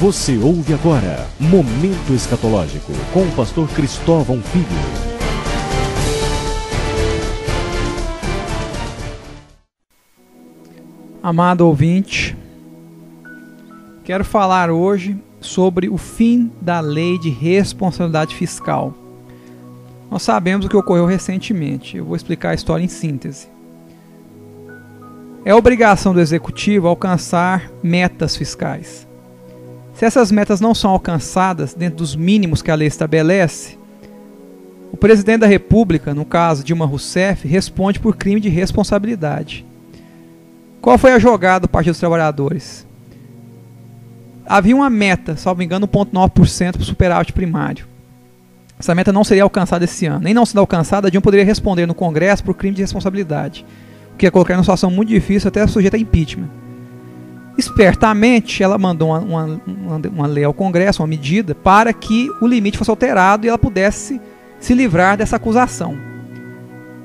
Você ouve agora Momento Escatológico com o pastor Cristóvão Filho. Amado ouvinte, quero falar hoje sobre o fim da lei de responsabilidade fiscal. Nós sabemos o que ocorreu recentemente, eu vou explicar a história em síntese. É obrigação do executivo alcançar metas fiscais. Se essas metas não são alcançadas dentro dos mínimos que a lei estabelece, o presidente da República, no caso Dilma Rousseff, responde por crime de responsabilidade. Qual foi a jogada do Partido dos Trabalhadores? Havia uma meta, salvo engano, 1,9% para o superávit primário. Essa meta não seria alcançada esse ano. Nem não sendo alcançada, a Dilma poderia responder no Congresso por crime de responsabilidade, o que ia colocar em uma situação muito difícil, até sujeita a impeachment. Espertamente, ela mandou uma lei ao Congresso, uma medida, para que o limite fosse alterado e ela pudesse se livrar dessa acusação.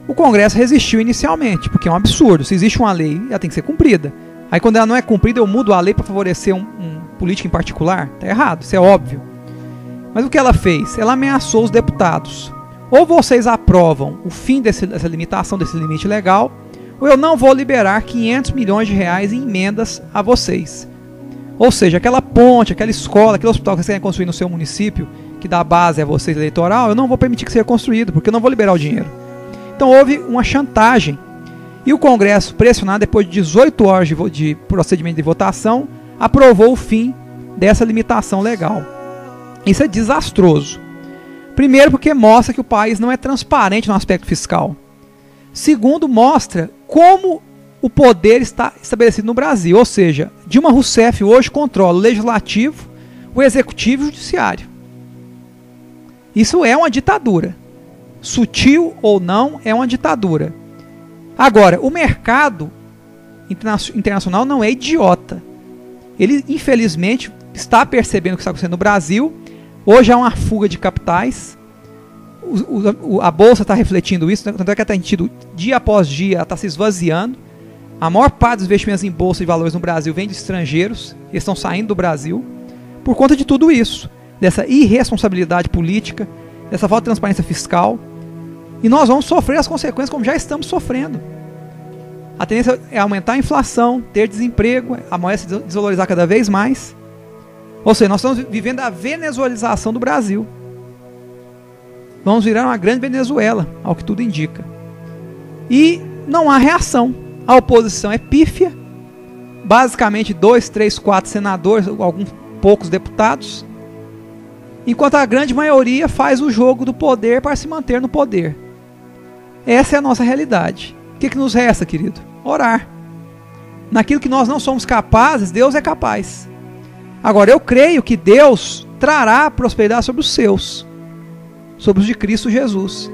O Congresso resistiu inicialmente, porque é um absurdo. Se existe uma lei, ela tem que ser cumprida. Aí quando ela não é cumprida, eu mudo a lei para favorecer um político em particular? Está errado, isso é óbvio. Mas o que ela fez? Ela ameaçou os deputados. Ou vocês aprovam o fim dessa limitação, desse limite legal, ou eu não vou liberar 500 milhões de reais em emendas a vocês. Ou seja, aquela ponte, aquela escola, aquele hospital que vocês querem construir no seu município, que dá base a vocês eleitoral, eu não vou permitir que seja construído, porque eu não vou liberar o dinheiro. Então houve uma chantagem. E o Congresso, pressionado depois de 18 horas de procedimento de votação, aprovou o fim dessa limitação legal. Isso é desastroso. Primeiro, porque mostra que o país não é transparente no aspecto fiscal. Segundo, mostra como o poder está estabelecido no Brasil. Ou seja, Dilma Rousseff hoje controla o legislativo, o executivo e o judiciário. Isso é uma ditadura. Sutil ou não, é uma ditadura. Agora, o mercado internacional não é idiota. Ele, infelizmente, está percebendo o que está acontecendo no Brasil. Hoje há uma fuga de capitais. A Bolsa está refletindo isso, tanto é que ela tem tido, dia após dia, ela está se esvaziando. A maior parte dos investimentos em Bolsa de Valores no Brasil vem de estrangeiros. Eles estão saindo do Brasil por conta de tudo isso. Dessa irresponsabilidade política, dessa falta de transparência fiscal. E nós vamos sofrer as consequências como já estamos sofrendo. A tendência é aumentar a inflação, ter desemprego, a moeda se desvalorizar cada vez mais. Ou seja, nós estamos vivendo a venezuelização do Brasil. Vamos virar uma grande Venezuela, ao que tudo indica. E não há reação. A oposição é pífia. Basicamente 2, 3, 4 senadores, alguns poucos deputados. Enquanto a grande maioria faz o jogo do poder para se manter no poder. Essa é a nossa realidade. O que nos resta, querido? Orar. Naquilo que nós não somos capazes, Deus é capaz. Agora, eu creio que Deus trará prosperidade sobre os seus, sobre os de Cristo Jesus,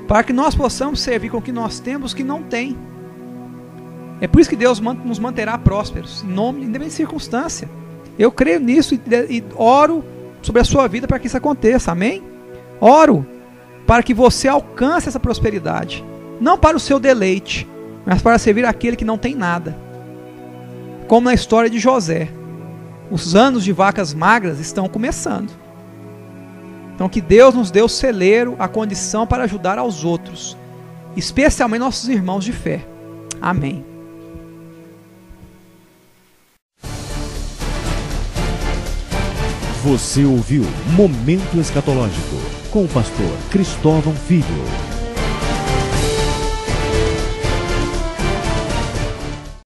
para que nós possamos servir com o que nós temos que não tem. É por isso que Deus nos manterá prósperos, independente de circunstância. Eu creio nisso e oro sobre a sua vida para que isso aconteça, amém? Oro para que você alcance essa prosperidade, não para o seu deleite, mas para servir aquele que não tem nada. Como na história de José, os anos de vacas magras estão começando. Então que Deus nos dê o celeiro, a condição para ajudar aos outros, especialmente nossos irmãos de fé. Amém. Você ouviu Momento Escatológico com o pastor Cristóvão Filho.